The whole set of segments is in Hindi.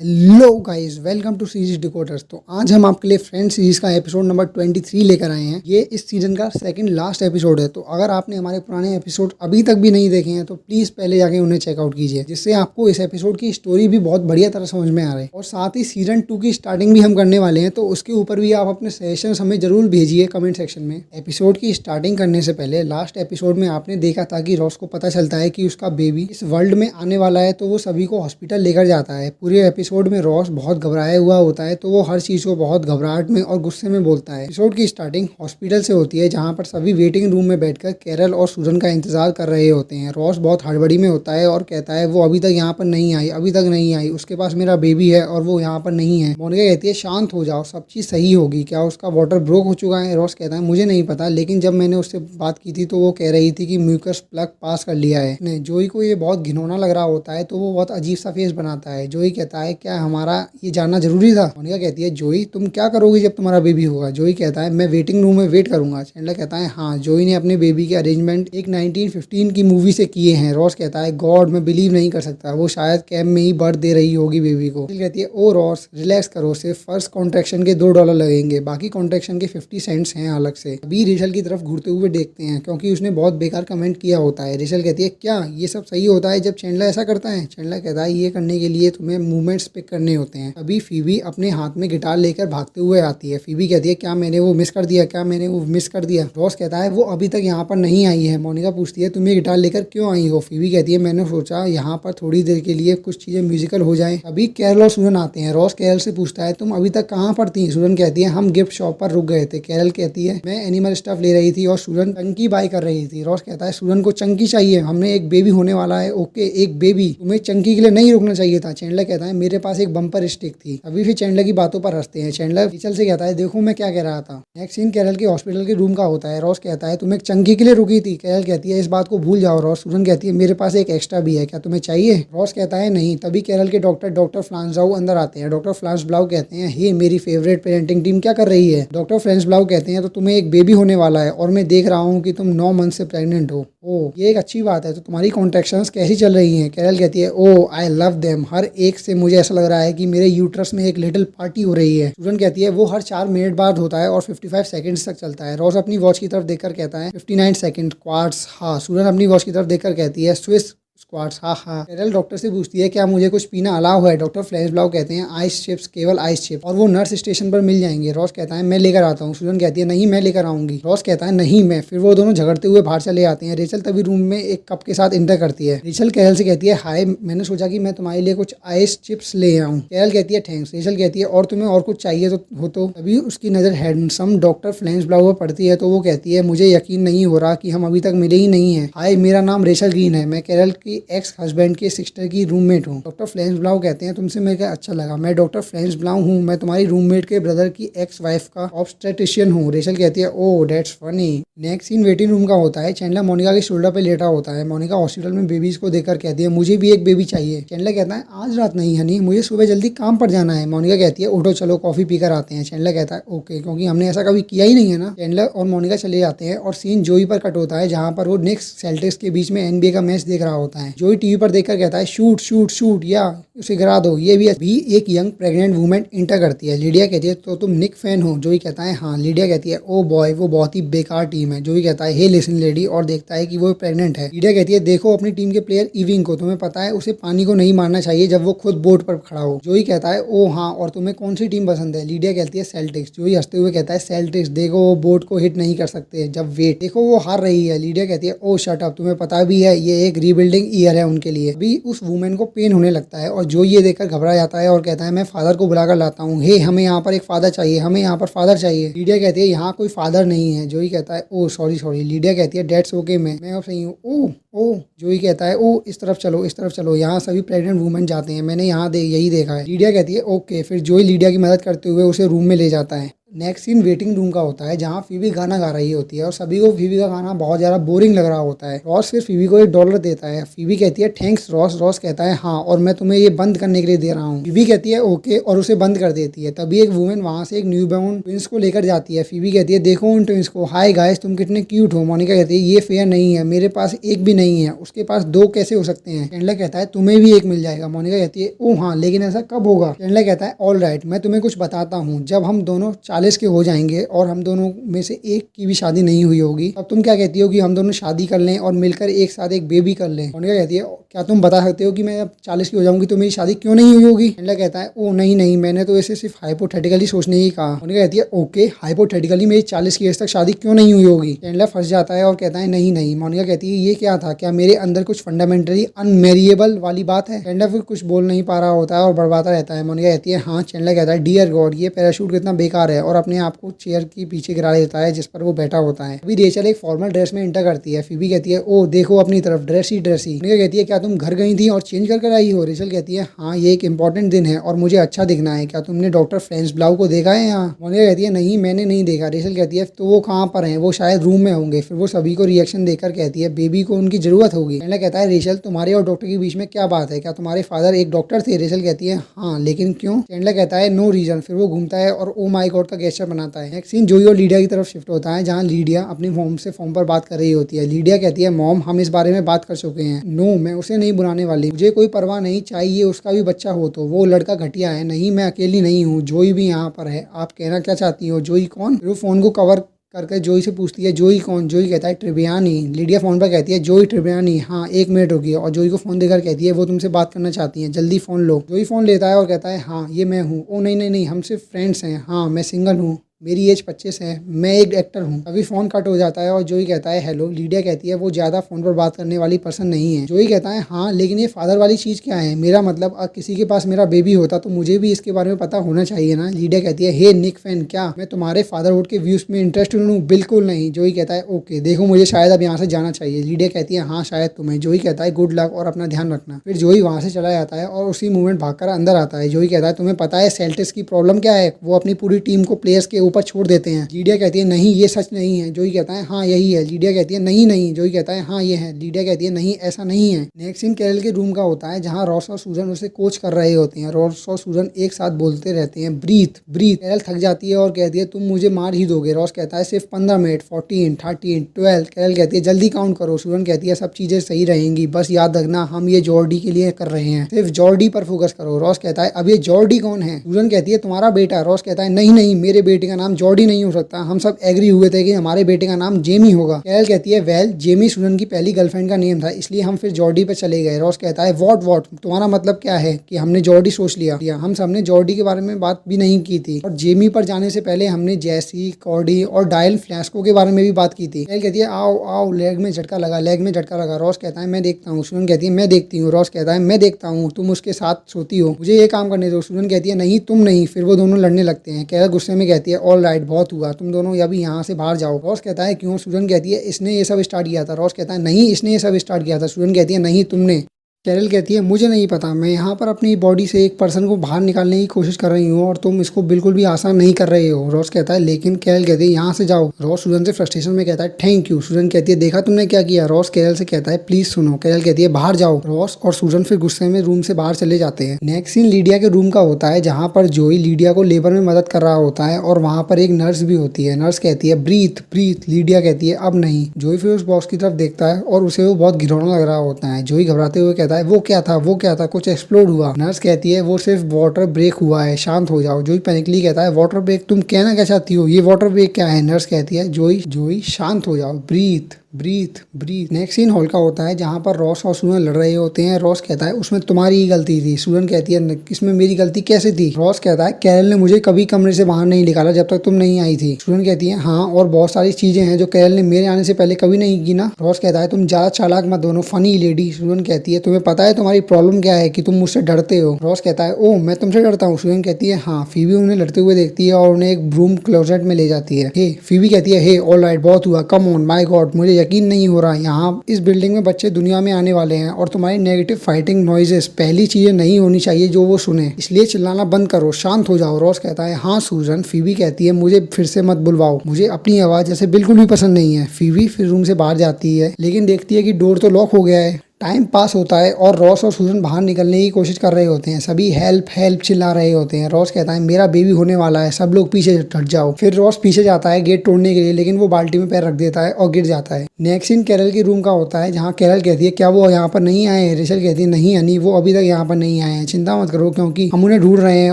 Hello guys, welcome to series decoders. तो आज हम आपके लिए फ्रेंड सीरीज का एपिसोड नंबर 23 लेकर आए हैं। ये इस सीजन का सेकंड लास्ट एपिसोड है। तो अगर आपने हमारे पुराने एपिसोड अभी तक भी नहीं देखे हैं तो प्लीज़ पहले जाके उन्हें चेकआउट कीजिए, जिससे आपको इस एपिसोड की स्टोरी भी बहुत बढ़िया तरह समझ में आ रही है। और साथ ही सीजन 2 की स्टार्टिंग भी हम करने वाले हैं, तो उसके ऊपर भी आप अपने सजेशन हमें जरूर भेजिए कमेंट सेक्शन में। एपिसोड की स्टार्टिंग करने से पहले लास्ट एपिसोड में आपने देखा था कि रॉस को पता चलता है कि उसका बेबी इस वर्ल्ड में आने वाला है, तो वो सभी को हॉस्पिटल लेकर जाता है। पूरे एपिसोड में रॉस बहुत घबराया हुआ होता है, तो वो हर चीज़ को बहुत घबराहट में और गुस्से में बोलता है। एपिसोड की स्टार्टिंग हॉस्पिटल से होती है, जहाँ पर सभी वेटिंग रूम में बैठकर कैरल और सूजन का इंतजार कर रहे होते हैं। रॉस बहुत हड़बड़ी में होता है और कहता है वो अभी तक यहाँ पर नहीं आई, अभी तक नहीं आई, उसके पास मेरा बेबी है और वो यहाँ पर नहीं है। मोनिका कहती है शांत हो जाओ, सब चीज़ सही होगी। क्या उसका वाटर ब्रोक हो चुका है? रॉस कहता है मुझे नहीं पता, लेकिन जब मैंने उससे बात की थी तो वो कह रही थी कि म्यूकस प्लग पास कर लिया है। जोई को ये बहुत घिनौना लग रहा होता है, तो वो बहुत अजीब सा फेस बनाता है। जोई कहता है क्या हमारा ये जानना जरूरी था? मोनिका कहती है जोई तुम क्या करोगी जब तुम्हारा बेबी होगा? जोई कहता है मैं वेटिंग रूम में वेट करूंगा। चैंडलर कहता है हाँ, जोई ने अपने बेबी के अरेंजमेंट एक 1915 की मूवी से किए हैं। रॉस कहता है गॉड, मैं बिलीव नहीं कर सकता, वो शायद कैम्प में ही बर्थ दे रही होगी बेबी को। कहती है ओ रॉस रिलैक्स करो, सिर्फ फर्स्ट कॉन्ट्रैक्शन के $2 लगेंगे, बाकी कॉन्ट्रैक्शन के 50 सेंट्स हैं अलग से। अभी रेचल की तरफ घूरते हुए देखते हैं, क्योंकि उसने बहुत बेकार कमेंट किया होता है। रेचल कहती है क्या ये सब सही होता है जब चैंडलर ऐसा करता है? चैंडलर कहता है ये करने के लिए तुम्हें मूवमेंट्स पिक करने होते हैं। अभी फीबी अपने हाथ में गिटार लेकर भागते हुए आती है। फीबी कहती है क्या मैंने वो मिस कर दिया, क्या मैंने वो मिस कर दिया? रॉस कहता है वो अभी तक यहाँ पर नहीं आई है। मोनिका पूछती है तुम ये गिटार लेकर क्यों आई हो? फीबी कहती है मैंने सोचा यहाँ पर थोड़ी देर के लिए कुछ चीजें म्यूजिकल हो जाएं। अभी कैरल और सूजन आते हैं। रॉस कैरल से पूछता है तुम अभी तक कहाँ पर थी? सूजन कहती है हम गिफ्ट शॉप पर रुक गए थे। कैरल कहती है मैं एनिमल स्टफ ले रही थी और सूजन चंकी बाय कर रही थी। रॉस कहता है सूजन को चंकी चाहिए, हमने एक बेबी होने वाला है। ओके एक बेबी, तुम्हें चंकी के लिए नहीं रुकना चाहिए था। चैंडलर कहता है मेरे पास एक बम्पर स्टिक थी। अभी फिर चैंडलर की बातों पर हंसते हैं। चैंडलर रेचल से कहता है देखो मैं क्या कह रहा था। नेक्स्ट सीन कैरल के हॉस्पिटल के रूम का होता है। रॉस कहता है तुम एक चंकी के लिए रुकी थी। कैरल कहती है इस बात को भूल जाओ रॉस। सूजन कहती है मेरे पास एक एक्स्ट्रा भी है, क्या तुम्हें चाहिए? रॉस कहता है नहीं। तभी कैरल के डॉक्टर फ्लांसब्लाउ अंदर आते हैं। डॉक्टर फ्लांसब्लाउ कहते हैं हे मेरी फेवरेट पेरेंटिंग टीम क्या कर रही है? डॉक्टर फ्लांसब्लाउ कहते हैं तो तुम्हें एक बेबी होने वाला है और मैं देख रहा हूँ कि तुम 9 मंथ से प्रेग्नेंट हो। ओ ये एक अच्छी बात है, तो तुम्हारी कॉन्ट्रैक्शंस कैसी चल रही हैं? कैरल कहती है ओ आई लव देम, हर एक से मुझे ऐसा लग रहा है कि मेरे यूट्रस में एक लिटिल पार्टी हो रही है। सूजन कहती है वो हर 4 मिनट बाद होता है और 55 सेकंड्स तक चलता है। रॉस अपनी वॉच की तरफ देखकर कहता है 59 सेकंड क्वार्ट्स। हाँ, सूजन अपनी वॉच की तरफ देखकर कहती है स्विस स्क्वाड्स। हाँ हाँ। कैरल डॉक्टर से पूछती है क्या मुझे कुछ पीना अलाउ है? डॉक्टर फ्लैशब्लाउ कहते हैं आइस चिप्स, केवल आइस चिप्स, और वो नर्स स्टेशन पर मिल जाएंगे। रॉस कहता है मैं लेकर आता हूँ। सूजन कहती है नहीं मैं लेकर आऊंगी। रॉस कहता है नहीं मैं। फिर वो दोनों झगड़ते हुए बाहर चले आते हैं। रेचल तभी रूम में एक कप के साथ इंटर करती है। रेचल कैरल से कहती है हाय, मैंने सोचा कि मैं तुम्हारे लिए कुछ आइस चिप्स ले आऊँ। कैरल कहती है थैंक्स। रेचल कहती है और तुम्हें और कुछ चाहिए तो हो तो? तभी उसकी नजर हैंडसम डॉक्टर फ्लैशब्लाउ पर पड़ती है, तो वो कहती है मुझे यकीन नहीं हो रहा कि हम अभी तक मिले ही नहीं है। हाय मेरा नाम रेचल ग्रीन है, मैं कैरल की एक्स हस्बैंड के सिस्टर की रूममेट हूँ। डॉक्टर फ्लैशब्लाउ कहते हैं तुमसे मेरे अच्छा लगा, मैं डॉक्टर फ्लैशब्लाउ हूँ, मैं तुम्हारी रूममेट के ब्रदर की एक्स वाइफ का ऑब्स्टेट्रिशियन हूँ। रेचल कहती है oh that's funny. Next scene waiting room का होता है। चैंडलर मोनिका के शोल्डर पे लेटा होता है। मोनिका हॉस्पिटल में बेबीज को देखकर कहती है मुझे भी एक बेबी चाहिए। चैंडलर कहता है आज रात नहीं हनी, मुझे सुबह जल्दी काम पर जाना है। मोनिका कहती है उठो चलो कॉफी पीकर आते हैं। चैंडलर कहता है ओके, क्योंकि हमने ऐसा कभी किया ही नहीं है ना। चैंडलर और मोनिका चले जाते हैं और सीन जोई पर कट होता है, जहाँ पर वो निक्स सेल्टिक्स के बीच में एनबीए का मैच देख रहा होता है। जोई टीवी पर देखकर कहता है शूट शूट शूट या उसे गिरा दो। ये भी एक यंग प्रेग्नेंट वुमेन इंटर करती है। लीडिया कहती है तो तुम निक फैन हो? जोई कहता है हाँ। लीडिया कहती है ओ बॉय वो बहुत ही बेकार टीम है। जोई कहता है हे लिसन लेडी, और देखता है कि वो प्रेग्नेंट है। लीडिया कहती है देखो अपनी टीम के प्लेयर इविंग को, तुम्हें पता है उसे पानी को नहीं मारना चाहिए जब वो खुद बोर्ड पर खड़ा हो। जोई कहता है ओ हाँ, और तुम्हें कौन सी टीम पसंद है? लीडिया कहती है सेल्टिक्स। जोई हंसते हुए कहता है सेल्टिक्स, देखो वो बोर्ड को हिट नहीं कर सकते जब वेट, देखो वो हार रही है। लीडिया कहती है ओ शट अप, तुम्हें पता भी है ये एक रीबिल्डिंग ईयर है उनके लिए। अभी उस वुमेन को पेन होने लगता है और जो ये देखकर घबरा जाता है और कहता है मैं फादर को बुलाकर लाता हूँ। हे हमें यहाँ पर एक फादर चाहिए, हमें यहाँ पर फादर चाहिए। लीडिया कहती है यहाँ कोई फादर नहीं है। जोई कहता है ओ सॉरी सॉरी। लीडिया कहती है डेट्स ओके, मैं अब सही हूँ। ओ ओ जोई कहता है ओ इस तरफ चलो इस तरफ चलो, यहाँ सभी प्रेग्नेंट वुमेन जाते हैं, मैंने यहाँ यही देखा है। लीडिया कहती है ओके। फिर जोई लीडिया की मदद करते हुए उसे रूम में ले जाता है। नेक्स्ट सीन वेटिंग रूम का होता है जहाँ फीबी गाना गा रही होती है और सभी को फीबी का गाना बहुत ज्यादा बोरिंग लग रहा होता है। रॉस फिर फीबी को $1 देता है। फीबी कहती है थैंक्स रॉस। रॉस कहता है हाँ, और मैं तुम्हें ये बंद करने के लिए दे रहा हूँ। फीबी कहती है ओके और उसे बंद कर देती है। तभी एक वुमेन वहां से एक न्यूबॉर्न ट्विंस को लेकर जाती है। फीबी कहती है देखो उन ट्विंस को, हाय गाइस तुम कितने क्यूट हो। मोनिका कहती है ये फेयर नहीं है, मेरे पास एक भी नहीं है, उसके पास 2 कैसे हो सकते हैं। चैंडलर कहता है तुम्हें भी एक मिल जाएगा। मोनिका कहती है ओ हाँ, लेकिन ऐसा कब होगा। चैंडलर कहता है ऑल राइट, मैं तुम्हें कुछ बताता हूँ, जब हम दोनों 40 के हो जाएंगे और हम दोनों में से एक की भी शादी नहीं हुई होगी, अब तुम क्या कहती हो कि हम दोनों शादी कर लें और मिलकर एक साथ एक बेबी कर लें। मोनिका कहती है क्या तुम बता सकते हो कि मैं जब 40 की हो जाऊंगी तो मेरी शादी क्यों नहीं हुई होगी। चैंडलर कहता है ओ नहीं नहीं, मैंने तो इसे सिर्फ हाइपोथेटिकली सोचने ही कहा। मोनिका कहती है ओके, हाइपोथेटिकली मेरी 40 की एज तक शादी क्यों नहीं हुई होगी। चैंडलर फंस जाता है और कहता है नहीं नहीं। मोनिका कहती है ये क्या था, क्या मेरे अंदर कुछ फंडामेंटली अनमेरिएबल वाली बात है। चैंडलर फिर कुछ बोल नहीं पा रहा होता है और बड़बाता रहता है। मोनिका कहती है हाँ। चैंडलर कहता है डियर गॉड, ये पैराशूट कितना बेकार है, और अपने आप को चेयर के पीछे गिरा देता है जिस पर वो बैठा होता है। अभी रेचल एक फॉर्मल ड्रेस में एंटर करती है। फीबी कहती है ओ देखो अपनी तरफ, ड्रेस ही ड्रेस ही। मोनिका कहती है क्या तुम घर गई थी और चेंज कर आई हो। रेचल कहती है हाँ, ये एक इंपॉर्टेंट दिन है और मुझे अच्छा दिखना है, क्या तुमने डॉक्टर फ्रेंस ब्लाउ को देखा है यहाँ। मोनिका कहती है नहीं मैंने नहीं देखा। रेचल कहती है तो वो कहाँ पर है, वो शायद रूम में होंगे। फिर वो सभी को रिएक्शन देकर कहती है बेबी को उनकी जरूरत होगी। चैंडलर कहता है रेचल तुम्हारे और डॉक्टर के बीच में क्या बात है, क्या तुम्हारे फादर एक डॉक्टर थे। रेचल कहती है हाँ, लेकिन क्यों। चैंडलर कहता है नो रीजन। फिर वो घूमता है और ओ माई गॉड का गेस्चर बनाता है। नेक्स्ट सीन जोई और लीडिया की तरफ शिफ्ट होता है जहाँ लीडिया अपनी मॉम से फोन पर बात कर रही होती है। लीडिया कहती है मॉम हम इस बारे में बात कर चुके हैं, नो मैं उसे नहीं बुलाने वाली, मुझे कोई परवाह नहीं, चाहिए उसका भी बच्चा हो तो वो लड़का घटिया है, नहीं मैं अकेली नहीं हूँ, जोई भी यहाँ पर है, आप कहना क्या चाहती हो। जोई कौन। फिर वो फोन को कवर करके जोई से पूछती है जोई कौन। जोई कहता है ट्रिबियानी। लीडिया फोन पर कहती है जोई ट्रिबियानी, हाँ 1 मिनट रुकिए, और जोई को फोन देकर कहती है वो तुमसे बात करना चाहती है, जल्दी फोन लो। जोई फोन लेता है और कहता है हाँ ये मैं हूँ। ओ नहीं नहीं नहीं, हम सिर्फ फ्रेंड्स हैं, हाँ मैं सिंगल हूँ, मेरी एज 25 है, मैं एक एक्टर हूँ। अभी फोन कट हो जाता है और जोई कहता है हेलो। लीडिया कहती है वो ज्यादा फोन पर बात करने वाली पर्सन नहीं है। जोई कहता है हाँ, लेकिन ये फादर वाली चीज क्या है, मेरा मतलब किसी के पास मेरा बेबी होता तो मुझे भी इसके बारे में पता होना चाहिए ना। लीडिया कहती है हे निक फैन, क्या मैं तुम्हारे फादरहुड के व्यूज में इंटरेस्टेड हूँ। बिल्कुल नहीं। जोई कहता है ओके, देखो मुझे शायद अब यहाँ से जाना चाहिए। लीडिया कहती है हाँ शायद तुम्हें। जोई कहता है गुड लक और अपना ध्यान रखना। फिर जोई वहां से चला जाता है और उसी मूवमेंट भागकर अंदर आता है। जोई कहता है तुम्हें पता है सेल्टिक्स की प्रॉब्लम क्या है, वो अपनी पूरी टीम को प्लेयर्स के ऊपर छोड़ देते हैं। लीडिया कहती है नहीं ये सच नहीं है। जोई कहता है हाँ यही है। लीडिया कहती है नहीं नहीं। जोई कहता है हाँ ये है। लीडिया कहती है नहीं ऐसा नहीं है। नेक्स्ट सीन कैरल के रूम का होता है जहाँ रॉस और सूजन उसे कोच कर रहे होते हैं। रॉस और सूजन एक साथ बोलते रहते हैं ब्रीथ ब्रीथ। कैरल थक जाती है और कहती है तुम मुझे मार ही दोगे। रॉस कहता है सिर्फ 15 मिनट, 14, 13, 12। कैरल कहती है जल्दी काउंट करो। सूजन कहती है सब चीजें सही रहेंगी, बस याद रखना हम ये जॉर्डी के लिए कर रहे हैं, सिर्फ जॉर्डी पर फोकस करो। रॉस कहता है अब ये जॉर्डी कौन है। सूजन कहती है तुम्हारा बेटा। रॉस कहता है नहीं नहीं, मेरे बेटे का नाम जॉर्डी नहीं हो सकता, हम सब एग्री हुए थे कि हमारे बेटे का नाम जेमी होगा। कैरल कहती है वेल जेमी सूजन की पहली गर्लफ्रेंड का नेम था, इसलिए हम फिर जॉर्डी पे चले गए। रॉस कहता है वॉट तुम्हारा मतलब क्या है कि हमने जॉर्डी सोच लिया। हम सबने जॉर्डी के बारे में बात भी नहीं की थी, और जेमी पर जाने से पहले हमने जैसी, कॉर्डी और डायल फ्लैस्को के बारे में भी बात की थी। कैरल कहती है आओ आओ, लेग में झटका लगा, लेग में झटका लगा। रॉस कहता है मैं देखता हूँ। सूजन कहती है मैं देखती हूँ। रॉस कहता है मैं देखता हूँ, तुम उसके साथ सोती हो, मुझे ये काम करने दो। सूजन कहती है नहीं तुम नहीं। फिर वो दोनों लड़ने लगते हैं। कैरल गुस्से में कहती है ऑल राइट बहुत हुआ, तुम दोनों अभी यहाँ से बाहर जाओ। रॉस कहता है क्यों। सूजन कहती है इसने ये सब स्टार्ट किया था। रॉस कहता है नहीं इसने ये सब स्टार्ट किया था। सूजन कहती है नहीं तुमने। कैरल कहती है मुझे नहीं पता, मैं यहाँ पर अपनी बॉडी से एक पर्सन को बाहर निकालने की कोशिश कर रही हूँ और तुम इसको बिल्कुल भी आसान नहीं कर रहे हो। रॉस कहता है लेकिन। कैरल कहती है यहाँ से जाओ। रॉस सूजन से फ्रस्ट्रेशन में कहता है थैंक यू। सूजन कहती है देखा तुमने क्या किया। रॉस कैरल से कहता है प्लीज सुनो। कैरल कहती है बाहर जाओ। रॉस और सूजन फिर गुस्से में रूम से बाहर चले जाते हैं। नेक्स्ट सीन लीडिया के रूम का होता है जहाँ पर जोई लीडिया को लेबर में मदद कर रहा होता है और वहाँ पर एक नर्स भी होती है। नर्स कहती है ब्रीथ ब्रीथ। लीडिया कहती है अब नहीं। जोई फिर उस बॉक्स की तरफ देखता है और उसे वो बहुत घिनौना लग रहा होता है। जोई घबराते हुए कहता है वो क्या था, वो क्या था, कुछ एक्सप्लोड हुआ। नर्स कहती है वो सिर्फ वाटर ब्रेक हुआ है, शांत हो जाओ। जोई पैनिकली कहता है वाटर ब्रेक, तुम कहना क्या चाहती हो, ये वाटर ब्रेक क्या है। नर्स कहती है जोई शांत हो जाओ, breathe breathe breathe. Next scene hall का होता है जहाँ पर रॉस और सूजन लड़ रहे होते हैं। रॉस कहता है उसमें तुम्हारी ही गलती थी। सूजन कहती है इसमें मेरी गलती कैसे थी। रॉस कहता है कैरल ने मुझे कभी कमरे से बाहर नहीं निकाला जब तक तुम नहीं आई थी। सूजन कहती है हाँ, और बहुत सारी चीजें हैं जो कैरल ने मेरे आने से पहले कभी नहीं की ना। रॉस कहता है तुम ज्यादा चालाक मत बनो, फनी लेडी। सूजन कहती है तुम्हें पता है तुम्हारी प्रॉब्लम क्या है कि तुम मुझसे डरते हो। रॉस कहता है ओह मैं तुमसे डरता हूँ। सूजन कहती है हाँ। फीबी उन्हें लड़ते हुए देखती है और उन्हें एक ब्रूम क्लोजेट में ले जाती है। हे फीबी कहती है हे ऑल राइट बहुत हुआ, कम ऑन माय गॉड मुझे यकीन नहीं हो रहा, यहाँ इस बिल्डिंग में बच्चे दुनिया में आने वाले हैं और तुम्हारी नेगेटिव फाइटिंग नॉइजेस पहली चीजें नहीं होनी चाहिए जो वो सुने, इसलिए चिल्लाना बंद करो, शांत हो जाओ। रॉस कहता है हाँ सूजन। फीबी कहती है मुझे फिर से मत बुलवाओ, मुझे अपनी आवाज जैसे बिल्कुल भी पसंद नहीं है। फीबी फिर रूम से बाहर जाती है लेकिन देखती है कि डोर तो लॉक हो गया है। टाइम पास होता है और रॉस और सूजन बाहर निकलने की कोशिश कर रहे होते हैं। सभी हेल्प हेल्प चिल्ला रहे होते हैं। रॉस कहता है मेरा बेबी होने वाला है, सब लोग पीछे हट जाओ। फिर रॉस पीछे जाता है गेट तोड़ने के लिए लेकिन वो बाल्टी में पैर रख देता है और गिर जाता है। नेक्स्ट सीन कैरल के रूम का होता है जहाँ कैरल कहती है क्या वो यहाँ पर नहीं आए हैं? रेचल कहती है नहीं हनी, वो अभी तक यहाँ पर नहीं आए हैं, चिंता मत करो क्योंकि हम उन्हें ढूंढ रहे हैं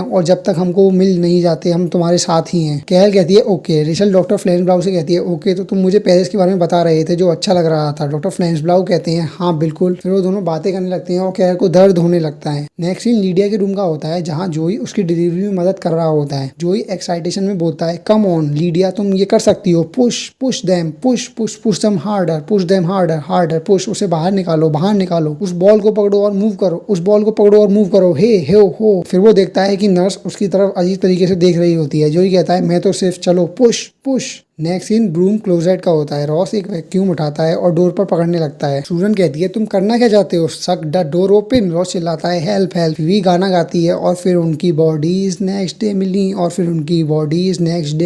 और जब तक हमको मिल नहीं जाते हम तुम्हारे साथ ही हैं। कैरल कहती है ओके। रेचल डॉक्टर फ्लेंसब्लाउ से कहती है ओके तो तुम मुझे पेरिस के बारे में बता रहे थे जो अच्छा लग रहा था। डॉक्टर फ्लेंसब्लाउ कहते हैं हाँ बिल्कुल। फिर वो दोनों बातें लगते हैं और कैरल को दर्द होने लगता है। नेक्स्ट सीन लीडिया के रूम का होता है जहां जोई उसकी डिलीवरी में मदद कर रहा होता है। जोई एक्साइटेशन में बोलता है कम ऑन लीडिया तुम ये कर सकती हो, push push them, push them harder, push them harder harder push. उसे बाहर निकालो, उस बॉल को पकड़ो और मूव करो, उस बॉल को पकड़ो और मूव करो, हे हो। फिर वो देखता है कि नर्स उसकी तरफ अजीब तरीके से देख रही होती है। जोई कहता है मैं तो सिर्फ चलो push push. Next scene broom closet का होता है। रॉस एक वैक्यूम उठाता है और डोर पर पकड़ने लगता है। सूजन कहती है तुम करना क्या चाहते हो? Suck the door open. Ross चिल्लाता है हेल्प हेल्प। वी गाना गाती है और फिर उनकी बॉडीज नेक्स्ट डे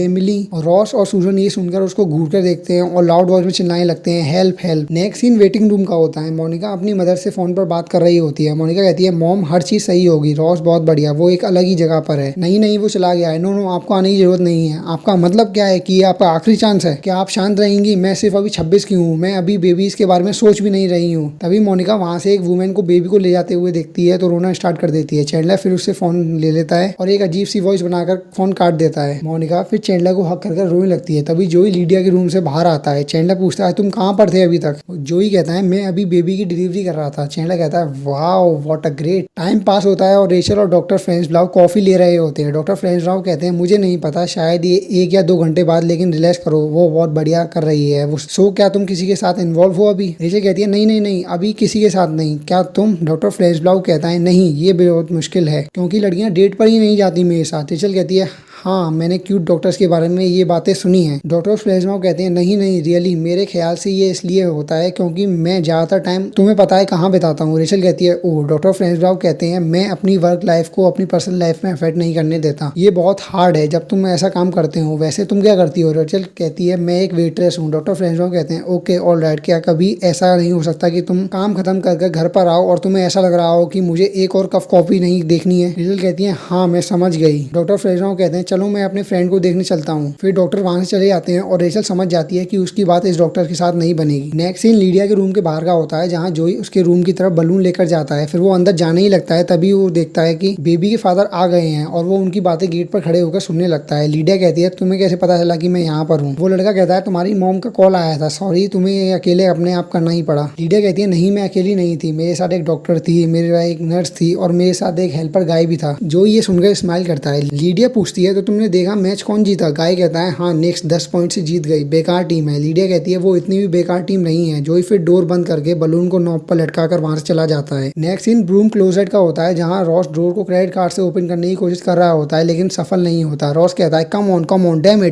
मिली और रॉस और सूजन ये सुनकर उसको घूर कर देखते हैं और लाउड वॉइस में चिल्लाने लगते हैं help help. Next scene waiting room का होता है। मोनिका अपनी मदर से फोन पर बात कर रही होती है। मोनिका कहती है मॉम हर चीज सही होगी, रॉस बहुत बढ़िया, वो एक अलग ही जगह पर है। नहीं वो चला गया है। नो आपको आने की जरूरत नहीं है। आपका मतलब क्या है कि ये आपका आखिरी चांस है? क्या आप शांत रहेंगी? मैं सिर्फ अभी 26 की हूँ, मैं अभी बेबीज के बारे में सोच भी नहीं रही हूँ। तभी मोनिका वहां से एक वुमेन को बेबी को ले जाते हुए देखती है तो रोना स्टार्ट कर देती है। चैंडलर फिर उससे फोन ले लेता है और एक अजीब सी वॉइस बनाकर फोन काट देता है। मोनिका फिर चैंडलर को हक कर रोने लगती है। तभी जोई लीडिया के रूम से बाहर आता है। चैंडलर पूछता है तुम कहाँ पर थे अभी तक? जोई कहता है मैं अभी बेबी की डिलीवरी कर रहा था। चैंडलर कहता है wow what a great. Time pass होता है और रेचल और डॉक्टर फ्लेंसब्लाउ कॉफी ले रहे होते हैं। डॉक्टर फ्लेंसब्लाउ कहते हैं मुझे नहीं पता, शायद ये 1 या 2 घंटे बाद, लेकिन रिलैक्स करो, वो बहुत बढ़िया कर रही है वो। सो क्या तुम किसी के साथ इन्वॉल्व हो अभी? रेचल कहती है नहीं अभी किसी के साथ नहीं। क्या तुम? डॉक्टर फ्लेंसब्लाउ कहता है नहीं, ये बहुत मुश्किल है क्योंकि लड़कियां डेट पर ही नहीं जाती मेरे साथ। रेचल कहती है हाँ मैंने क्यूट डॉक्टर्स के बारे में ये बातें सुनी हैं। डॉक्टर फ्लेंसब्लाउ कहते हैं नहीं रियली, मेरे ख्याल से ये इसलिए होता है क्योंकि मैं ज्यादातर टाइम तुम्हें पता है कहाँ बिताता हूँ। रेचल कहती है ओह। डॉक्टर फ्लेंसब्लाउ कहते हैं मैं अपनी वर्क लाइफ को अपनी पर्सनल लाइफ में अफेक्ट नहीं करने देता, ये बहुत हार्ड है जब तुम ऐसा काम करते हो। वैसे तुम क्या करती हो? रेचल कहती है मैं एक वेट्रेस हूँ। डॉक्टर फ्लेंसब्लाउ कहते हैं ओके ऑल राइट, क्या कभी ऐसा नहीं हो सकता कि तुम काम खत्म करके घर पर आओ और तुम्हें ऐसा लग रहा हो कि मुझे एक और कप कॉफी नहीं देखनी है? रेचल कहती है हाँ मैं समझ गई। डॉक्टर फ्लेंसब्लाउ कहते हैं चलो मैं अपने फ्रेंड को देखने चलता हूँ। फिर डॉक्टर वहां से चले जाते हैं और रेचल समझ जाती है कि उसकी बात इस डॉक्टर के साथ नहीं बनेगी। नेक्स्ट सीन लीडिया के रूम के बाहर का होता है जहाँ जोई उसके रूम की तरफ बलून लेकर जाता है। फिर वो अंदर जाने ही लगता है तभी वो देखता है कि बेबी के फादर आ गए हैं और वो उनकी बातें गेट पर खड़े होकर सुनने लगता है। लीडिया कहती है तुम्हें कैसे पता चला कि मैं यहाँ पर हूँ? वो लड़का कहता है तुम्हारी मॉम का कॉल आया था, सॉरी तुम्हें अकेले अपने आप करना ही पड़ा। लीडिया कहती है नहीं मैं अकेली नहीं थी, मेरे साथ एक डॉक्टर थी, मेरा एक नर्स थी और मेरे साथ एक हेल्पर गाय भी था। जो ये सुनकर स्माइल करता है। लीडिया पूछती है तो तुमने देखा मैच कौन जीता? गाय कहता है हाँ नेक्स्ट 10 पॉइंट से जीत गई, बेकार टीम है। लीडिया कहती है वो इतनी भी बेकार टीम नहीं है। जोई फिर डोर बंद करके बलून को नॉब पर लटका कर वहां से चला जाता है। नेक्स्ट सीन ब्रूम क्लोजेट का होता है जहाँ रॉस डोर को क्रेडिट कार्ड से ओपन करने की कोशिश कर रहा होता है लेकिन सफल नहीं होता। रॉस कहता है कम ऑन डैम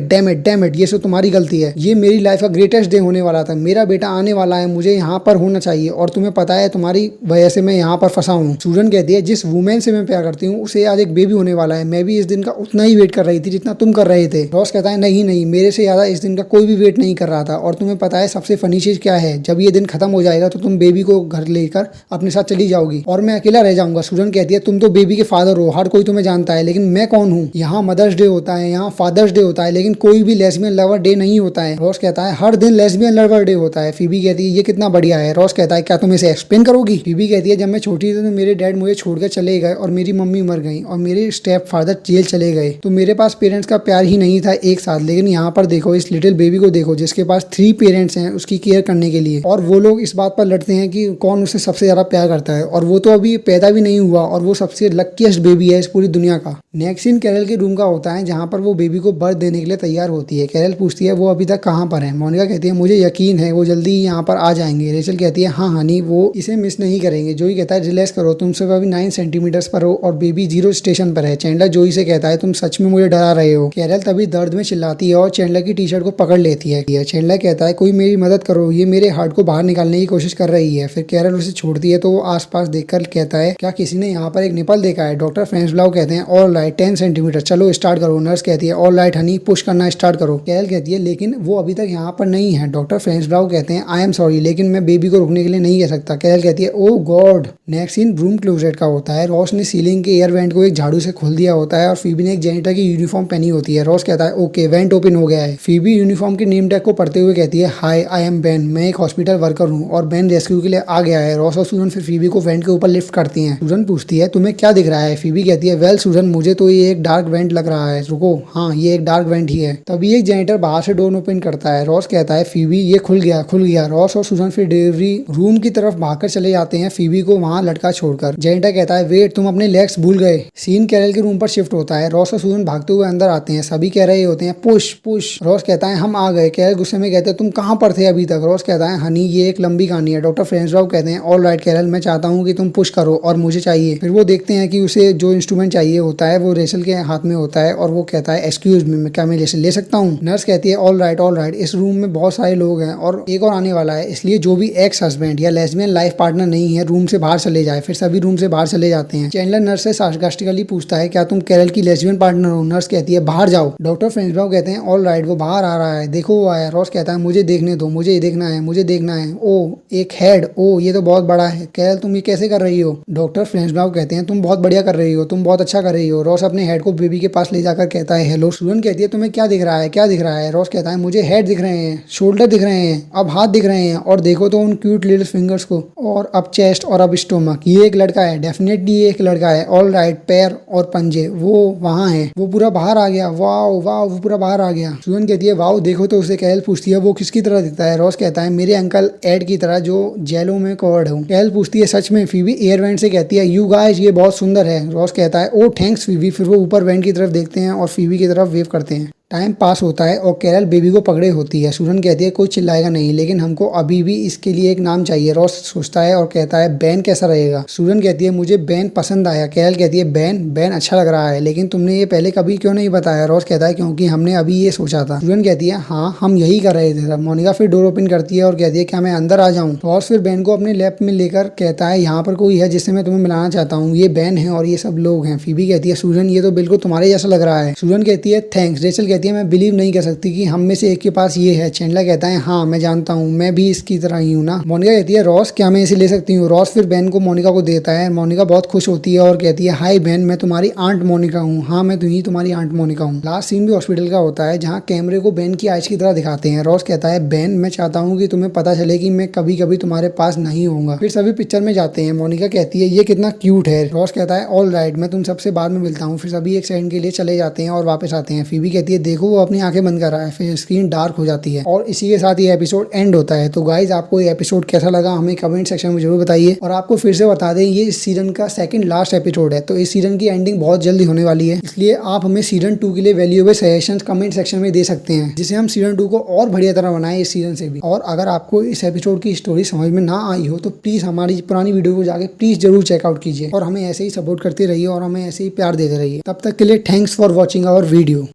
इट, ये सब तुम्हारी गलती है, ये मेरी लाइफ का ग्रेटेस्ट डे होने वाला था, मेरा बेटा आने वाला है, मुझे यहाँ पर होना चाहिए और तुम्हें पता है तुम्हारी वजह से मैं यहाँ पर फंसा हूँ। सूजन कहती है जिस वुमेन से मैं प्यार करती हूँ उसे आज एक बेबी होने वाला है, मैं भी इस दिन का उतना ही वेट कर रही थी जितना तुम कर रहे थे। रॉस कहता है नहीं मेरे से ज्यादा इस दिन का कोई भी वेट नहीं कर रहा था और तुम्हें पता है सबसे फनी चीज क्या है? जब ये दिन खत्म हो जाएगा तो तुम बेबी को घर लेकर अपने साथ चली जाओगी और मैं अकेला रह जाऊंगा। सूजन कहती है तुम तो बेबी के फादर हो, हर कोई तुम्हें जानता है, लेकिन मैं कौन हूँ? यहाँ मदर्स डे होता है, यहाँ फादर्स डे होता है, लेकिन कोई भी लेस्बियन लवर डे नहीं होता है। रॉस कहता है हर दिन लेस्बियन लवर डे होता है। फीबी कहती है ये कितना बढ़िया है। रॉस कहता है क्या तुम इसे एक्सप्लेन करोगी? फीबी कहती है जब मैं छोटी थी तो मेरे डैड मुझे छोड़कर चले गए और मेरी मम्मी मर गई और मेरे स्टेप फादर जेल चले गए, तो मेरे पास पेरेंट्स का प्यार ही नहीं था एक साथ। लेकिन यहाँ पर देखो इस लिटिल बेबी को देखो जिसके पास 3 पेरेंट्स हैं उसकी केयर करने के लिए, और वो लोग इस बात पर लड़ते हैं कि कौन उसे सबसे ज्यादा प्यार करता है, और वो तो अभी पैदा भी नहीं हुआ और वो सबसे लकीस्ट बेबी है इस पूरी दुनिया का। नेक्स्ट सीन कैरल के रूम का होता है जहाँ पर वो बेबी को बर्थ देने के लिए तैयार होती है। कैरल पूछती है वो अभी तक कहाँ पर है? मोनिका कहती है मुझे यकीन है वो जल्दी ही यहाँ पर आ जाएंगे। रेचल कहती है हाँ हनी वो इसे मिस नहीं करेंगे। जोई कहता है रिलैक्स करो, तुम सिर्फ अभी 9 सेंटीमीटर्स पर हो और बेबी 0 स्टेशन पर है। चैंडलर जोई से कहता है तुम सच में मुझे डरा रहे हो। कैरल तभी दर्द में चिल्लाती है और चैंडलर की टी शर्ट को पकड़ लेती है। चैंडलर कहता है कोई मेरी मदद करो, ये मेरे हार्ट को बाहर निकालने की कोशिश कर रही है। फिर कैरल उसे छोड़ती है तो वो आसपास देखकर कहता है क्या किसी ने यहाँ पर एक निपल देखा है। डॉक्टर फ्रेंसब्लाउ कहते हैं ऑल राइट 10 सेंटीमीटर, चलो स्टार्ट करो। नर्स कहती है ऑल राइट हनी, पुश करना स्टार्ट करो। कैरल कहती है लेकिन वो अभी तक यहाँ पर नहीं है। डॉक्टर फ्रेंसब्लाउ कहते हैं आई एम सॉरी लेकिन मैं बेबी को रोकने के लिए नहीं कह सकता। कैरल कहती है oh God. Next scene room closet का होता है। रॉस ने सीलिंग के एयर वेंट को एक झाड़ू से खोल दिया होता है और फीबी ने एक जेनिटर की यूनिफॉर्म पहनी होती है। रॉस कहता है ओके वेंट ओपन हो गया है। फीबी यूनिफॉर्म के नेम टैग को पढ़ते हुए कहती है हाय आई एम बेन, मैं एक हॉस्पिटल वर्कर हूँ और बेन रेस्क्यू के लिए आ गया है। रॉस और सूजन फिर फीबी को वेंट के ऊपर लिफ्ट करती हैं। सूजन पूछती है तुम्हें क्या दिख रहा है। फीबी कहती है वेल सूजन मुझे तो ये एक डार्क वेंट लग रहा है। रुको, हाँ ये एक डार्क वेंट ही है। तभी एक जेनिटर बाहर से डोर ओपन करता है। रॉस कहता है फीबी ये खुल गया खुल गया। रॉस और सूजन फिर डिलीवरी रूम की तरफ भागकर चले जाते हैं फीबी को वहां लटका छोड़कर। जेनिटर कहता है वेट तुम अपने लेग्स भूल गए। सीन कैरल के रूम पर शिफ्ट होता है। रॉस और सूजन भागते हुए अंदर आते हैं। सभी कह रहे होते हैं पुश पुश। रॉस कहता है हम आ गए। कैरल गुस्से में कहते हैं तुम कहाँ पर थे अभी तक। रॉस कहता है हनी ये एक लंबी कहानी है। डॉक्टर फ्रेंसब्लाउ कहते हैं ऑल राइट कैरल, मैं चाहता हूँ कि तुम पुश करो और मुझे चाहिए। फिर वो देखते हैं कि उसे जो इंस्ट्रूमेंट चाहिए होता है वो रेचल के हाथ में होता है और वो कहता है एक्सक्यूज मी, क्या मैं ले सकता हूँ। नर्स कहती है ऑल राइट इस रूम में बहुत सारे लोग हैं और एक और आने वाला है, इसलिए जो भी एक्स हस्बैंड या लेस्बियन लाइफ पार्टनर नहीं है रूम से बाहर चले जाए। फिर सभी रूम से बाहर चले जाते हैं। चैंडलर नर्स से सार्कास्टिकली पूछता है क्या तुम कैरल की लेस्बियन पार्टनर हो। नर्स कहती है बाहर जाओ। डॉक्टर फ्रेंसब्लाउ कहते हैं ऑल राइट वो बाहर आ रहा है, देखो वो आया। रॉस कहता है मुझे देखने दो, मुझे देखना है, मुझे देखना है। ओ एक हेड, ओ ये तो बहुत बड़ा है। कैरल तुम ये कैसे कर रही हो। डॉक्टर फ्रेंसब्लाउ कहते हैं तुम बहुत बढ़िया कर रही हो, तुम बहुत अच्छा कर रही हो। रॉस अपने हेड को बेबी के पास ले जाकर कहता है हेलो। सूजन कहती है तुम्हें क्या दिख रहा है, क्या दिख रहा है। रॉस कहता है मुझे हेड दिख रहे हैं, शोल्डर दिख रहे हैं, अब हाथ दिख रहे हैं और देखो तो उन क्यूट लिटिल फिंगर्स को, और अब चेस्ट और अब स्टोमक। ये एक लड़का है, डेफिनेटली ये एक लड़का है। ऑल राइट पैर और पंजे वो वहाँ है, वो पूरा बाहर आ गया। वाओ वाओ वो पूरा बाहर आ गया। सूजन कहती है वाओ देखो तो उसे। कैरल पूछती है वो किसकी तरह दिखता है। रॉस कहता है मेरे अंकल एड की तरह जो जेलो में कवर्ड हूँ। कैरल पूछती है सच में। फीबी एयर वेंट से कहती है यू गाइस ये बहुत सुंदर है। रॉस कहता है ओ थैंक्स फीबी। फिर वो ऊपर वेंट की तरफ देखते हैं और फीबी की तरफ वेव करते हैं। टाइम पास होता है और कैरल बेबी को पकड़े होती है। सूजन कहती है कोई चिल्लाएगा नहीं लेकिन हमको अभी भी इसके लिए एक नाम चाहिए। रॉस सोचता है और कहता है बैन कैसा रहेगा। सूजन कहती है मुझे बैन पसंद आया। कैरल कहती है बैन बैन अच्छा लग रहा है लेकिन तुमने ये पहले कभी क्यों नहीं बताया। रॉस कहता है क्योंकि हमने अभी ये सोचा था। सूजन कहती है हाँ हम यही कर रहे थे। मोनिका फिर डोर ओपन करती है और कहती है क्या मैं अंदर आ जाऊँ। रॉस फिर बैन को अपने लैब में लेकर कहता है यहाँ पर कोई है जिससे मैं तुम्हें मिलाना चाहता हूँ, ये बैन है और ये सब लोग हैं। फीबी कहती है सूजन ये तो बिल्कुल तुम्हारे जैसा लग रहा है। सूजन कहती है थैंक्स। रेचल कहती है मैं बिलीव नहीं कर सकती कि हम में से एक के पास ये है। चैंडलर कहता है हाँ मैं जानता हूँ, मैं भी इसकी तरह ही हूँ ना। मोनिका कहती है रॉस क्या मैं इसे ले सकती हूँ। रॉस फिर बैन को मोनिका को देता है। मोनिका बहुत खुश होती है और कहती है हाय बैन मैं तुम्हारी आंट मोनिका हूँ। हाँ मैं तुम्हारी आंट मोनिका हूँ। लास्ट सीन भी हॉस्पिटल का होता है जहाँ कैमरे को बैन की आइज की तरह दिखाते हैं। रॉस कहता है बैन मैं चाहता हूँ कि तुम्हें पता चले कि मैं कभी कभी तुम्हारे पास नहीं होऊंगा। फिर सभी पिक्चर में जाते हैं। मोनिका कहती है ये कितना क्यूट है। रॉस कहता है ऑल राइट मैं तुम सबसे बाद में मिलता हूँ। फिर सभी एक सेकंड के लिए चले जाते हैं और वापस आते हैं। फीबी कहती है देखो वो अपनी आंखें बंद कर रहा है। फिर स्क्रीन डार्क हो जाती है और इसी के साथ ये एपिसोड एंड होता है। तो गाइज आपको ये एपिसोड कैसा लगा हमें कमेंट सेक्शन में जरूर बताइए। और आपको फिर से बता दें ये इस सीजन का सेकंड लास्ट एपिसोड है तो इस सीजन की एंडिंग बहुत जल्दी होने वाली है, इसलिए आप हमें सीजन 2 के लिए वैल्यूएबल सजेशंस कमेंट सेक्शन में दे सकते हैं जिसे हम सीजन 2 को और बढ़िया तरह बनाए इस सीजन से भी। और अगर आपको इस एपिसोड की स्टोरी समझ में ना आई हो तो प्लीज हमारी पुरानी वीडियो को जाके प्लीज जरूर चेकआउट कीजिए और हमें ऐसे ही सपोर्ट करते रहिए और हमें ऐसे ही प्यार देते रहिए। तब तक के लिए thanks for watching our video.